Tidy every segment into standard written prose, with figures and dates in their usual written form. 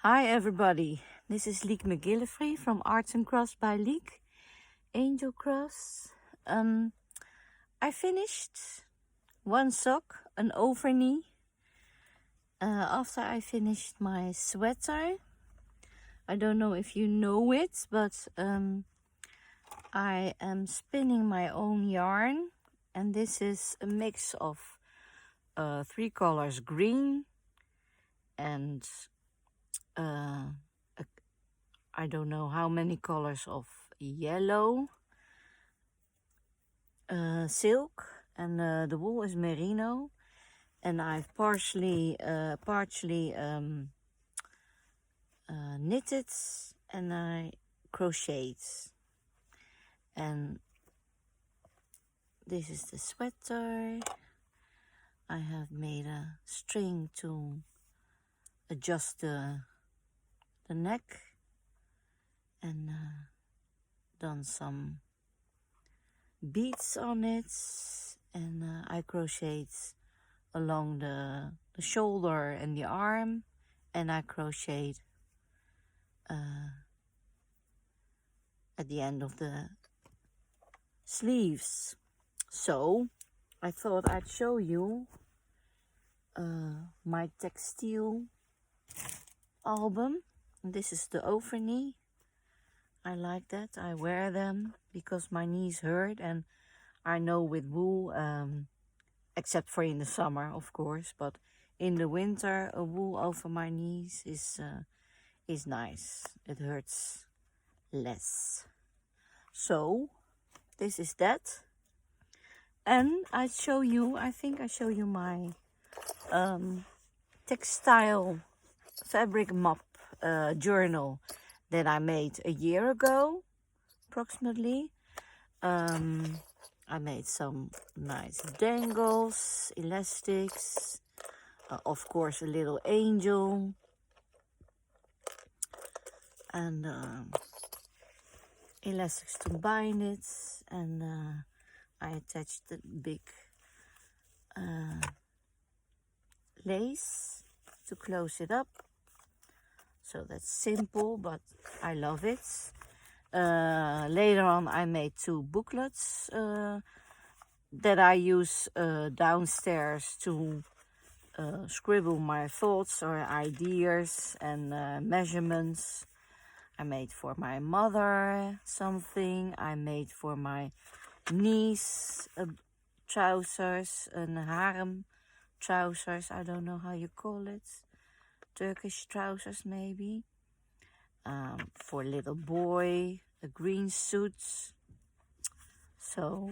Hi everybody, this is Liek McGillivray from Arts and Crafts by Liek, Angel Cross. I finished one sock, an overknee, after I finished my sweater. I don't know if you know it, but I am spinning my own yarn, and this is a mix of three colors: green and I don't know how many colors of yellow silk, and the wool is merino, and I've partially knitted, and I crocheted, and this is the sweater. I have made a string to adjust the neck, and done some beads on it, and I crocheted along the shoulder and the arm, and I crocheted at the end of the sleeves. So I thought I'd show you my textile album. This is the overknee. I like that. I wear them because my knees hurt, and I know with wool, except for in the summer of course, but in the winter a wool over my knees is nice. It hurts less. So this is that, and I think I show you my textile fabric mop journal that I made a year ago approximately. I made some nice dangles, elastics, of course a little angel, and elastics to bind it, and I attached the big lace to close it up. So that's simple, but I love it. Later on I made two booklets that I use downstairs to scribble my thoughts or ideas and measurements. I made for my mother something. I made for my niece trousers and harem trousers. I don't know how you call it. Turkish trousers maybe. For little boy, a green suit. So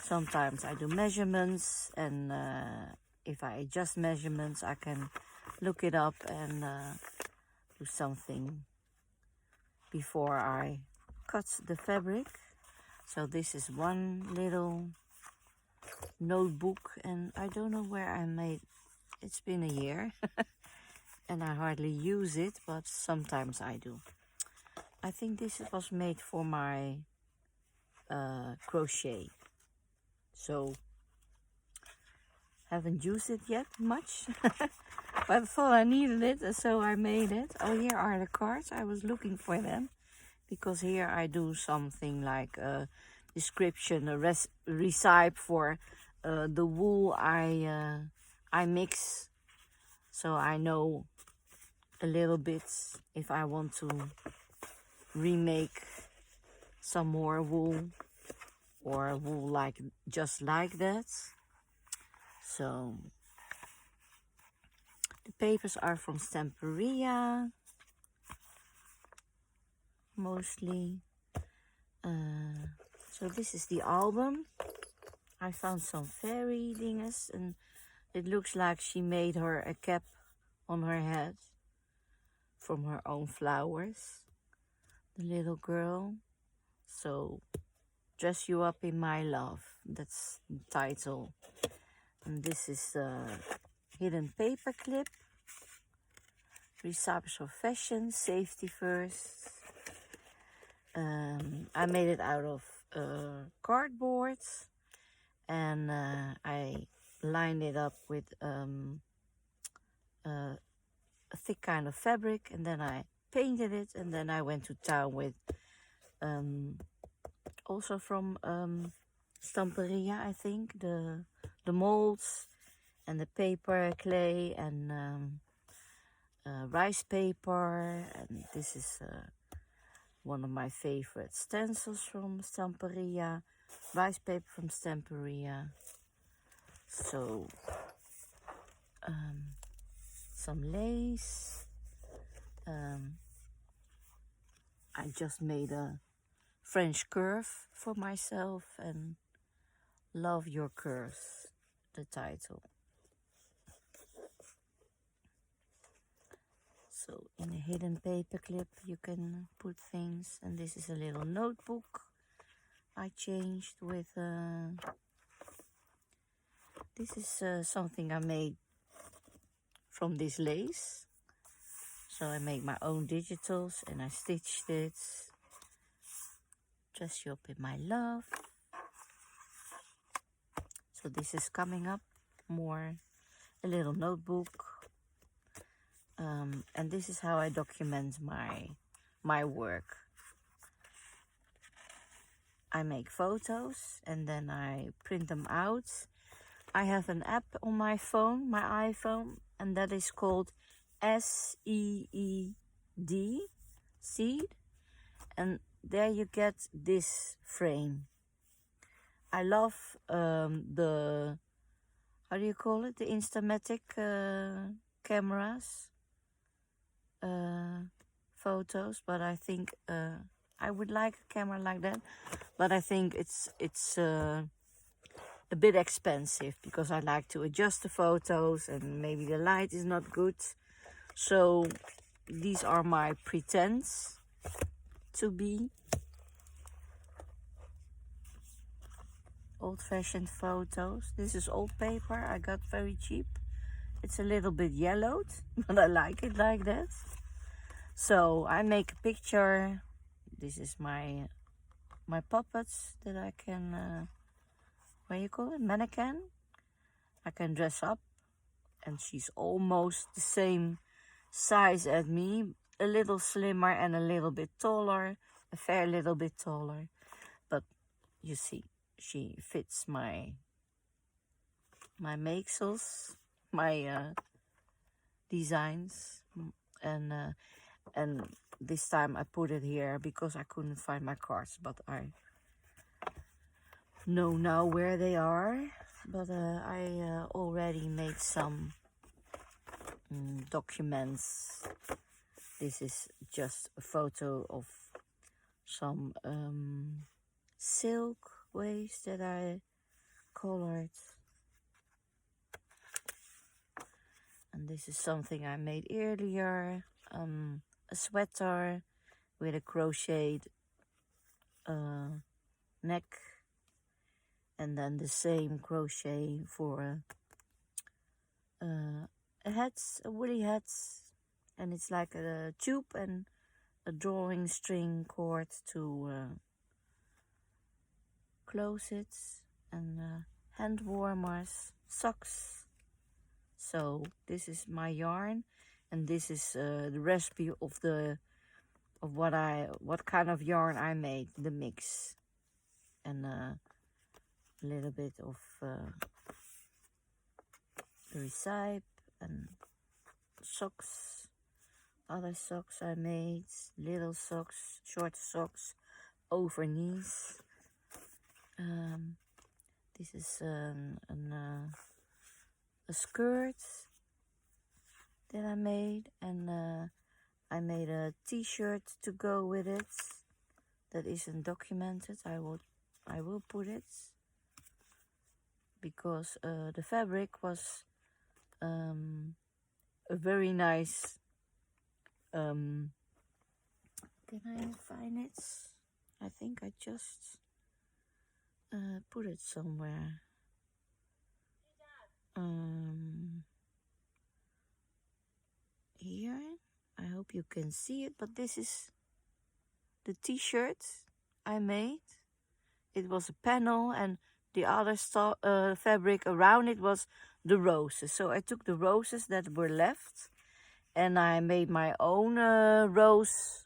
sometimes I do measurements, and if I adjust measurements I can look it up and do something before I cut the fabric. So this is one little notebook, and I don't know where I made. It's been a year and I hardly use it, but sometimes I do. I think this was made for my crochet, so haven't used it yet much. But I thought I needed it, so I made it. Oh, here are the cards. I was looking for them because here I do something like a description, a recipe for the wool I mix, so I know a little bit if I want to remake some more wool, or wool like just like that. So the papers are from Stamperia mostly. So this is the album. I found some fairy dinges, and it looks like she made her a cap on her head from her own flowers, the little girl. So dress you up in my love, that's the title. And this is a hidden paper clip. Recipes for fashion, safety first. I made it out of cardboard, and I lined it up with thick kind of fabric, and then I painted it, and then I went to town with also from Stamperia, I think, the molds and the paper, clay, and rice paper. And this is one of my favorite stencils from Stamperia, rice paper from Stamperia. So some lace. I just made a French curve for myself, and Love Your Curves, the title. So in a hidden paper clip you can put things, and this is a little notebook I changed with this is something I made from this lace. So I made my own digitals and I stitched it. Dress You Up in My Love. So this is coming up more, a little notebook. And this is how I document my work. I make photos and then I print them out. I have an app on my phone, my iPhone, and that is called SEED, Seed. And there you get this frame. I love the, how do you call it? The Instamatic cameras, photos, but I think I would like a camera like that, but I think it's a bit expensive because I like to adjust the photos and maybe the light is not good. So these are my pretends to be old-fashioned photos. This is old paper I got very cheap. It's a little bit yellowed, but I like it like that. So I make a picture. This is my puppets that I can what do you call it, mannequin. I can dress up, and she's almost the same size as me, a little slimmer and a little bit taller, a fair little bit taller, but you see she fits my makesels, my designs, and this time I put it here because I couldn't find my cards, but I know now where they are. But I already made some documents. This is just a photo of some silk waist that I colored. And this is something I made earlier, a sweater with a crocheted neck, and then the same crochet for a woolly hat, and it's like a tube and a drawing string cord to close it, and hand warmers, socks. So this is my yarn, and this is the recipe of what kind of yarn I made, the mix, and a little bit of recipe and socks, other socks I made, little socks, short socks, overknees. This is a skirt that I made, and I made a t-shirt to go with it that isn't documented. I will put it because the fabric was a very nice. Can I find it? I think I just put it somewhere. Here, I hope you can see it, but this is the t-shirt I made. It was a panel, and the other fabric around it was the roses. So I took the roses that were left and I made my own rose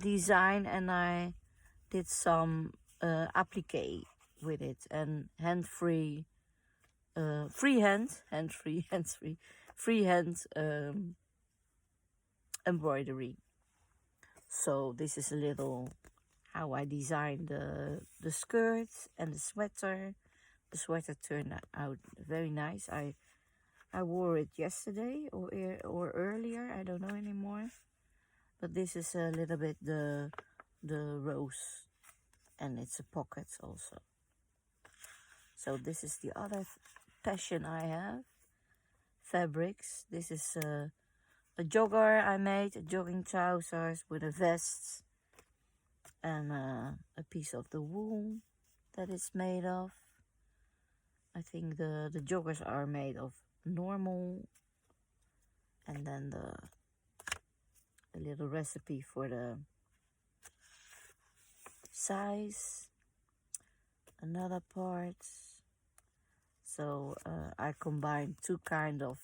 design, and I did some applique with it, and hand-free, freehand embroidery. So this is a little how I designed the skirt and the sweater. The sweater turned out very nice. I wore it yesterday or earlier, I don't know anymore. But this is a little bit the rose, and it's a pocket also. So this is the other passion I have, fabrics. This is a jogger I made, jogging trousers with a vest, and a piece of the wool that it's made of. I think the joggers are made of normal, and then the little recipe for the size, another part. So I combined two kind of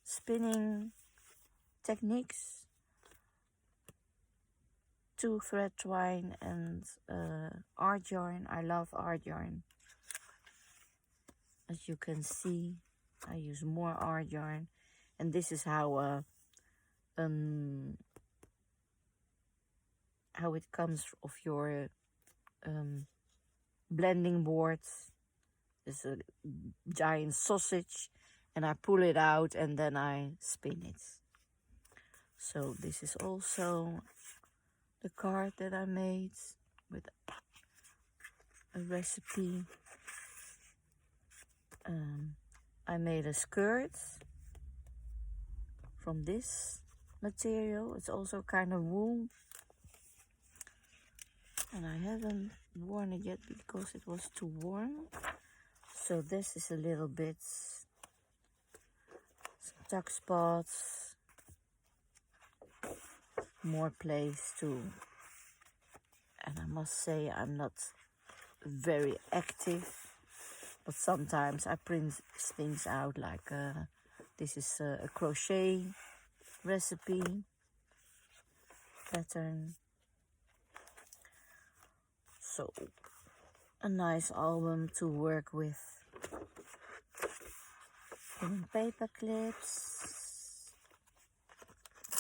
spinning techniques, 2 thread twine and art yarn. I love art yarn. As you can see, I use more art yarn, and this is how it comes off your blending board. It's a giant sausage, and I pull it out and then I spin it. So this is also the card that I made with a recipe. I made a skirt from this material. It's also kind of wool, and I haven't worn it yet because it was too warm. So this is a little bit some tuck spots, more place too. And I must say I'm not very active, but sometimes I print things out, like this is a crochet recipe pattern. So a nice album to work with. And paper clips,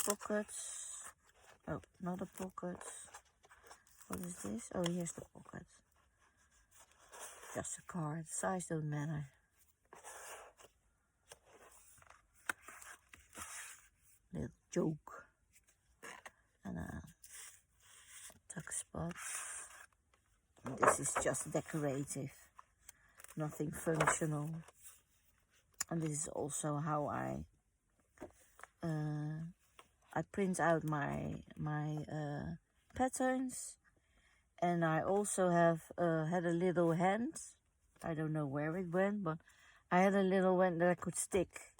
pockets. Oh, not a pocket. What is this? Oh, here's the pocket. Just a card. Size don't matter. Little joke. And a tuck spot. And this is just decorative. Nothing functional. And this is also how I print out my patterns. And I also have had a little hand. I don't know where it went, but I had a little one that I could stick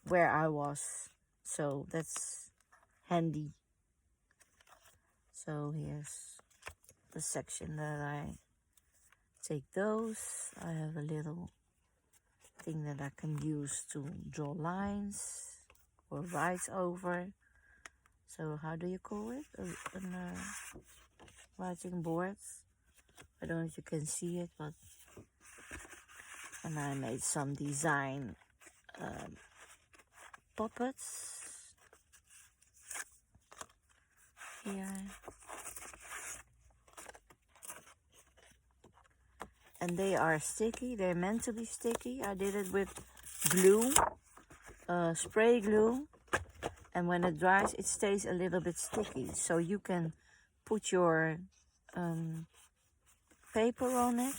where I was. So that's handy. So here's the section that I take those. I have a little thing that I can use to draw lines or write over. So how do you call it? Writing boards. I don't know if you can see it, but and I made some design puppets here, and they are sticky. They're meant to be sticky. I did it with glue, spray glue, and when it dries it stays a little bit sticky, so you can put your paper on it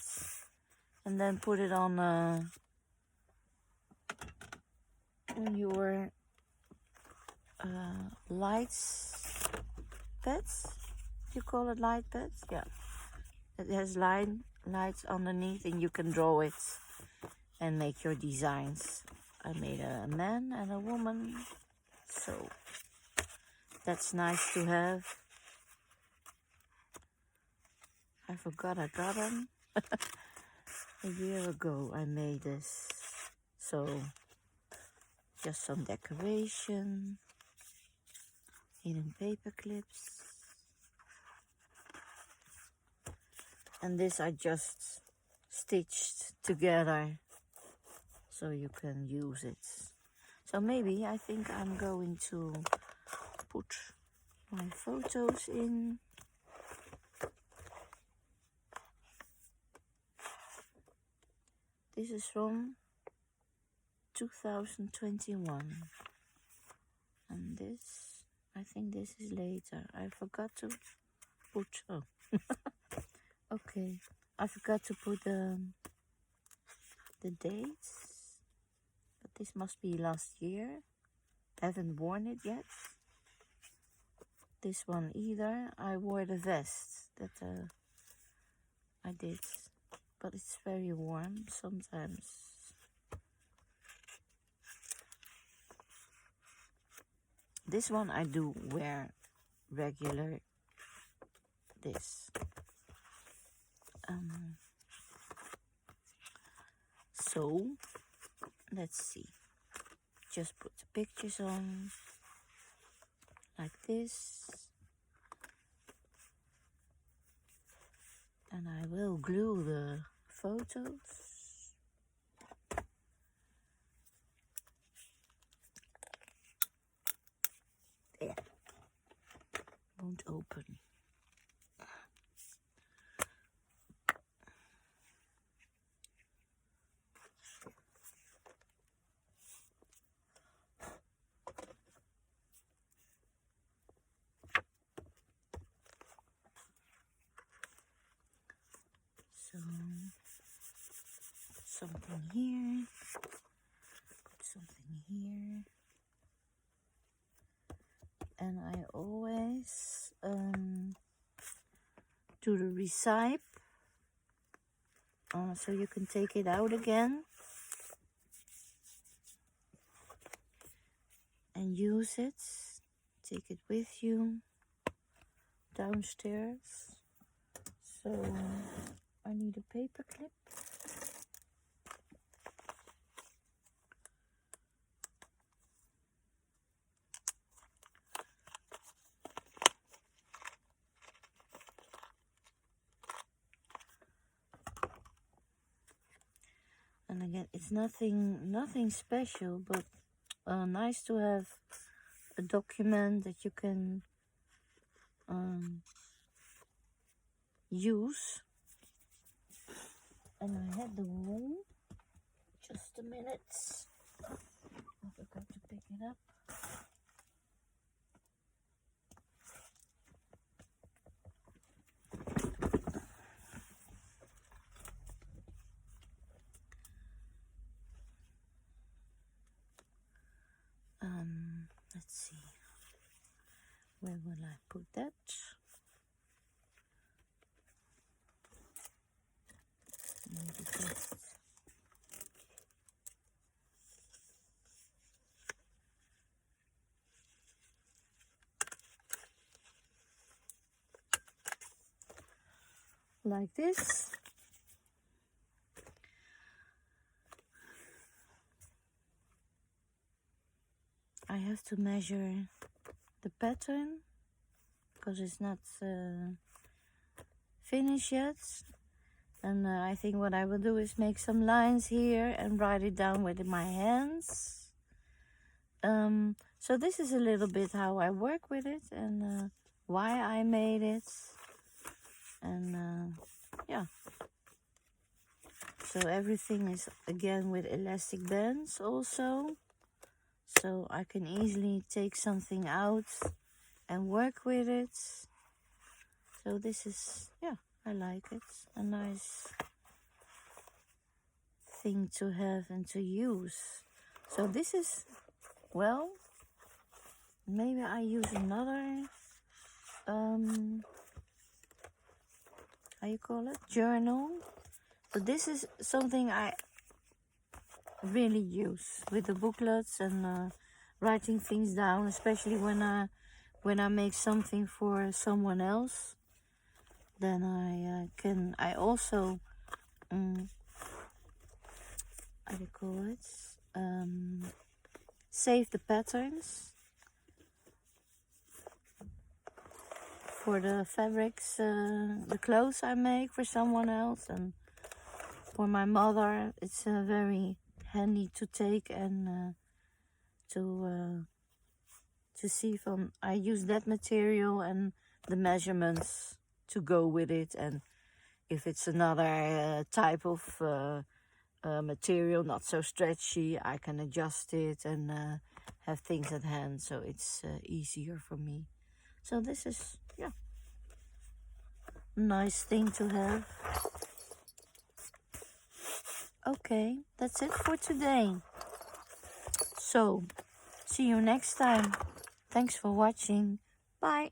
and then put it on your lights pads. You call it light pads? Yeah. It has lights underneath, and you can draw it and make your designs. I made a man and a woman, so that's nice to have. I forgot I got them. A year ago I made this, so just some decoration, hidden paper clips. And this I just stitched together so you can use it. So maybe I think I'm going to put my photos in. This is from 2021. And this, I think this is later. I forgot to put, oh, okay. I forgot to put the dates. But this must be last year. I haven't worn it yet. This one either. I wore the vest that I did. But it's very warm sometimes. This one I do wear regular. This. So, let's see. Just put the pictures on like this. And I will glue the photos. There. Won't open. So, something here, put something here, and I always do the recipe, so you can take it out again and use it, take it with you downstairs. So I need a paper clip. And again, it's nothing special, but nice to have a document that you can use. And I had the wool. Just a minute. I forgot to pick it up. Let's see. Where will I put that? Maybe just like this. I have to measure the pattern because it's not finished yet. And I think what I will do is make some lines here and write it down with my hands. So this is a little bit how I work with it and why I made it. And yeah. So everything is again with elastic bands also. So I can easily take something out and work with it. So this is, yeah, I like it. A nice thing to have and to use. So this is, well, maybe I use another, how you call it, journal. So this is something I really use with the booklets and writing things down, especially when I make something for someone else. Then I also how do you call it, save the patterns for the fabrics, the clothes I make for someone else, and for my mother. It's very handy to take and to see from. I use that material and the measurements to go with it, and if it's another type of material, not so stretchy, I can adjust it and have things at hand, so it's easier for me. So this is, yeah, a nice thing to have. Okay, that's it for today. So, see you next time. Thanks for watching. Bye.